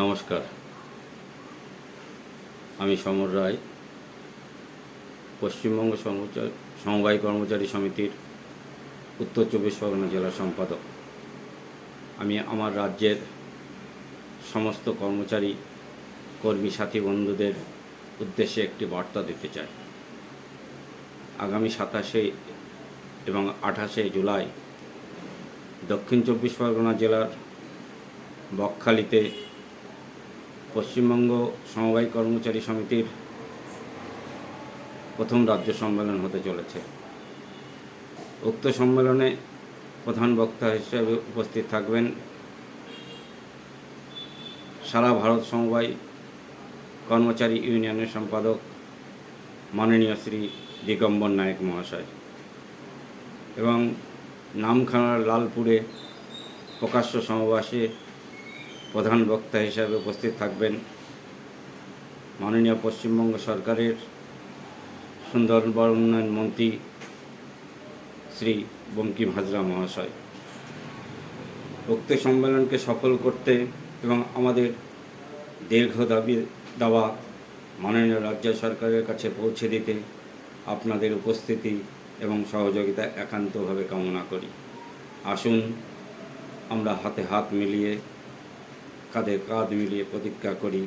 নমস্কার, আমি সমর রায়, পশ্চিমবঙ্গ সমবায় কর্মচারী সমিতির উত্তর চব্বিশ পরগনা জেলার সম্পাদক। আমি আমার রাজ্যের সমস্ত কর্মচারী কর্মী সাথী বন্ধুদের উদ্দেশ্যে একটি বার্তা দিতে চাই। আগামী 27 এবং 28 জুলাই দক্ষিণ চব্বিশ পরগনা জেলার বকখালিতে পশ্চিমবঙ্গ সমবায় কর্মচারী সমিতির প্রথম রাজ্য সম্মেলন হতে চলেছে। উক্ত সম্মেলনে প্রধান বক্তা হিসেবে উপস্থিত থাকবেন সারা ভারত সমবায় কর্মচারী ইউনিয়নের সম্পাদক মাননীয় শ্রী দিগম্বর নায়েক মহাশয়, এবং নামখানার লালপুরে প্রকাশ্য সমাবেশে প্রধান বক্তা হিসাবে উপস্থিত থাকবেন মাননীয় পশ্চিমবঙ্গ সরকারের সুন্দরবন উন্নয়ন মন্ত্রী শ্রী বঙ্কিম হাজরা মহাশয়। উক্ত সম্মেলনকে সফল করতে এবং আমাদের দীর্ঘ দাওয়া মাননীয় রাজ্য সরকারের কাছে পৌঁছে দিতে আপনাদের উপস্থিতি এবং সহযোগিতা একান্তভাবে কামনা করি। আসুন আমরা হাতে হাত মিলিয়ে, কাঁধে কাঁধ মিলিয়ে প্রতিজ্ঞা করি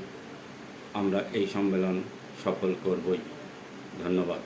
আমরা এই সম্মেলন সফল করবই। ধন্যবাদ।